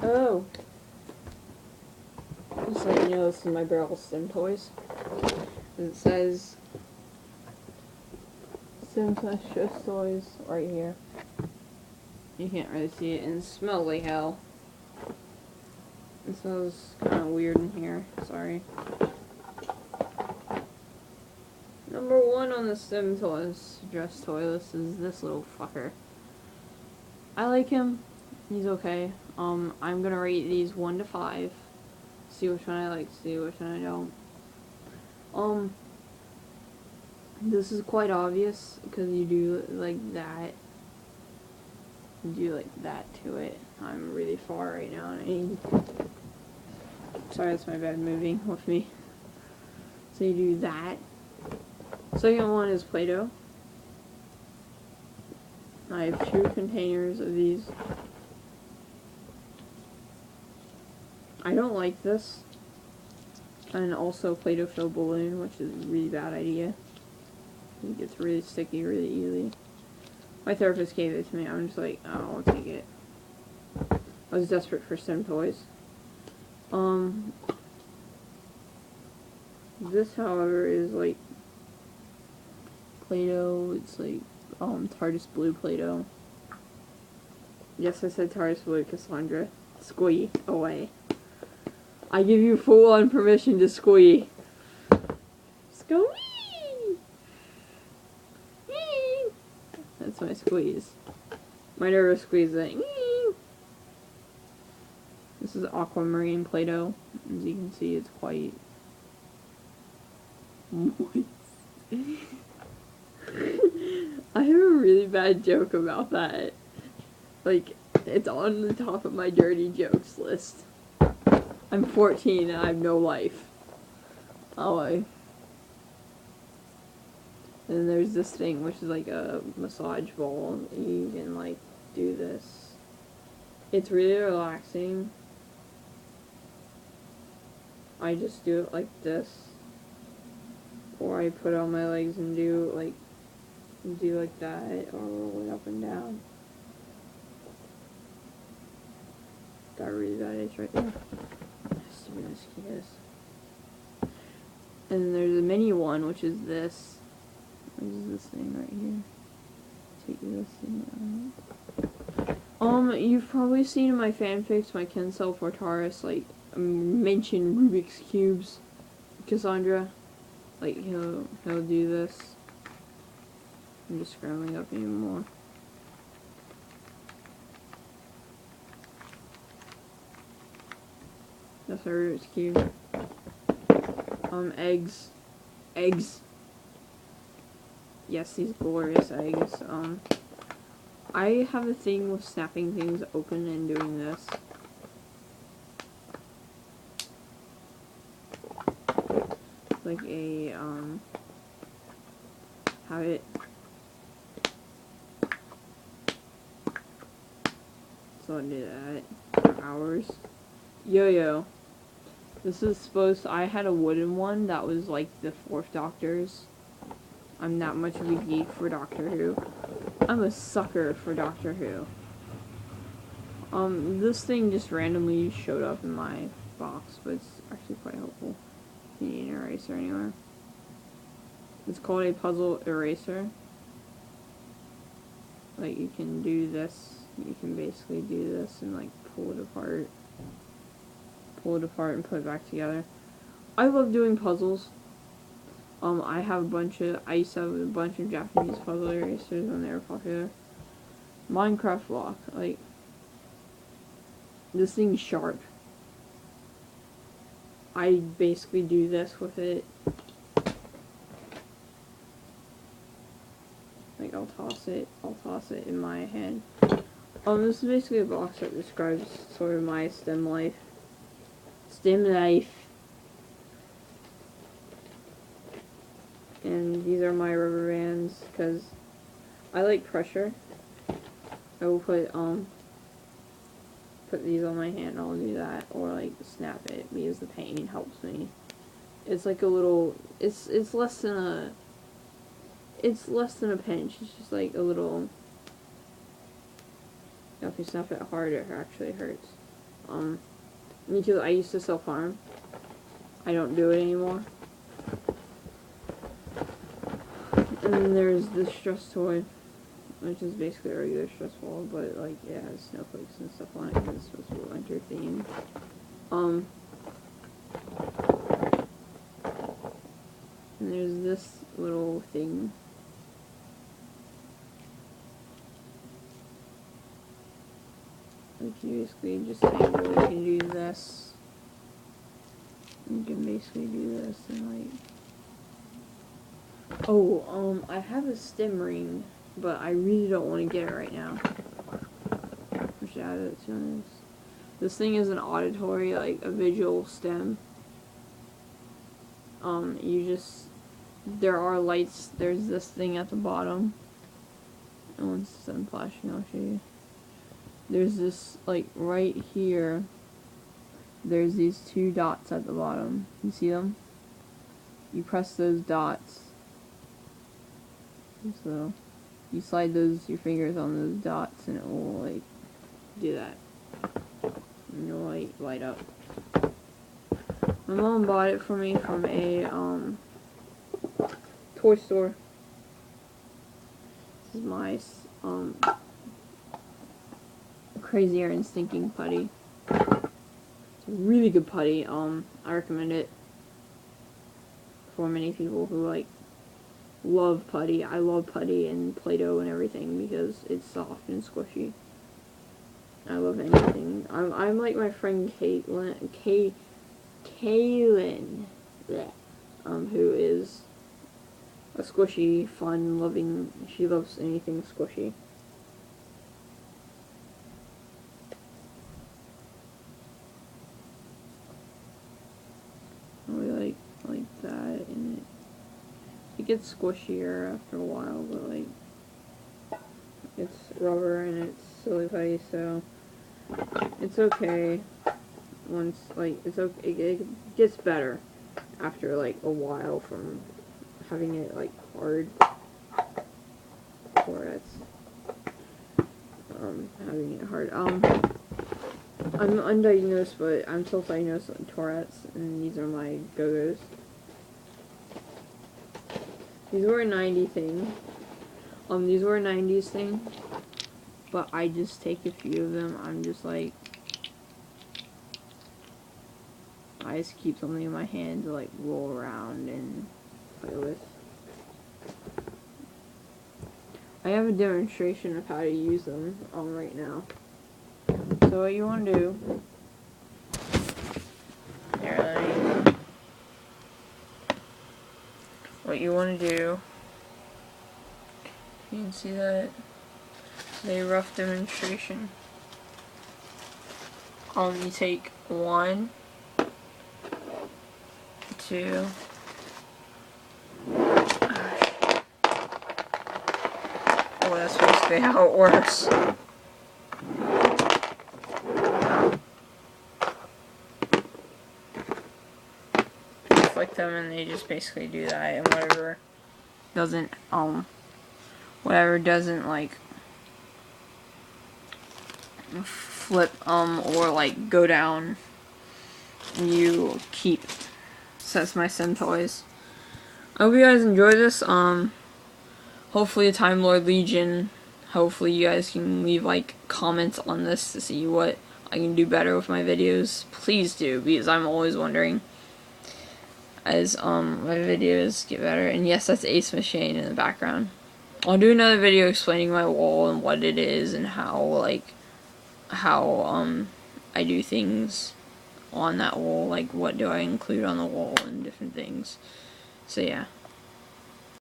Oh. Just so you know, this is my barrel stim toys. And it says Stim Just Toys right here. You can't really see it, and it smells like hell. It smells kind of weird in here. Sorry. Number 1 on the Stim Toys Just Toy list is this little fucker. I like him. He's okay. I'm gonna rate these 1 to 5. See which one I like, see which one I don't. This is quite obvious because you do like that. You do like that to it. I'm really far right now, and sorry, that's my bed moving with me. So you do that. Second one is Play-Doh. I have 2 containers of these. I don't like this. And also Play-Doh filled balloon, which is a really bad idea. It gets really sticky really easily. My therapist gave it to me. I'm just like, oh, I'll take it. I was desperate for Stim toys. This, however, is like Play-Doh. It's like TARDIS blue Play-Doh. Yes, I said TARDIS blue, Cassandra. Squee away. I give you full-on permission to squee. Squee! That's my squeeze. My nervous squeeze thing. This is aquamarine Play-Doh. As you can see, it's quite moist. I have a really bad joke about that. Like, it's on the top of my dirty jokes list. I'm 14 and I have no life. Oh, and then there's this thing, which is like a massage ball. You can, like, do this. It's really relaxing. I just do it like this. Or I put it on my legs and do like that, or roll it up and down. Got a really bad itch right there. Stupid mosquitoes. And then there's a mini one, which is this. What is this thing right here? Take this thing out. You've probably seen in my fanfics, my Kensel Fortaris, like, mention Rubik's Cubes. Cassandra. Like, he'll do this. I'm just scrambling up even more. That's our Rubik's Cube. Eggs. Eggs. Yes, these glorious eggs. I have a thing with snapping things open and doing this. Like a, habit. So I do that for hours. Yo-yo. This is supposed to, I had a wooden one that was like the 4th Doctor's. I'm that much of a geek for Doctor Who. I'm a sucker for Doctor Who. This thing just randomly showed up in my box, but it's actually quite helpful. You need an eraser anywhere. It's called a puzzle eraser. Like, you can do this. You can basically do this and, like, pull it apart and put it back together. I love doing puzzles. I used to have a bunch of Japanese puzzle erasers when they were popular. Minecraft block, like, this thing's sharp. I basically do this with it. Like, I'll toss it in my hand. This is basically a box that describes sort of my STEM life. STEM life. And these are my rubber bands, because I like pressure. I will put these on my hand and I'll do that, or like snap it, because the pain helps me. It's like a little, it's less than a pinch, it's just like a little, if you snap it hard, it actually hurts. Me too. I used to self-harm. I don't do it anymore. And then there's this stress toy, which is basically a regular stress ball, but like it has snowflakes and stuff on it because it's supposed to be winter themed. And there's this little thing. Like you basically just tangle, you can do this. You can basically do this and like... Oh, I have a stim ring, but I really don't want to get it right now. I should add it to this. This thing is an auditory, like a visual stim. There are lights, there's this thing at the bottom. And once it's done flashing, I'll show you. There's this, like, right here. There's these 2 dots at the bottom. You see them? You press those dots. So, you slide your fingers on those dots and it will, like, do that. And it'll, light up. My mom bought it for me from a, toy store. This is my, Crazier and Stinking Putty. It's a really good putty. I recommend it for many people who, like, love putty. I love putty and Play-Doh and everything because it's soft and squishy. I love anything. I'm like my friend Kaylin, who is a squishy, fun, loving, she loves anything squishy. We like that, and it gets squishier after a while, but like, it's rubber and it's silly putty, so it's okay. Once, like, it's okay, it gets better after, like, a while from having it, like, hard, or it's, having it hard. I'm undiagnosed, but I'm self-diagnosed with Tourette's, and these are my go-go's. These were a 90s thing. These were a 90s thing, but I just take a few of them. I'm just like, I just keep something in my hand to, like, roll around and play with. I have a demonstration of how to use them right now. So what you want to do... What you want to do... You can see that. It's a rough demonstration. You take 1, 2... Oh, that's basically how it works. You flick them and they just basically do that, and whatever doesn't like flip or like go down, you keep. So that's my Sim toys. I hope you guys enjoy this. Hopefully the Time Lord Legion, hopefully you guys can leave like comments on this to see what I can do better with my videos. Please do, because I'm always wondering as my videos get better. And yes, that's Ace Machine in the background. I'll do another video explaining my wall and what it is and how I do things on that wall, like what do I include on the wall and different things. So yeah.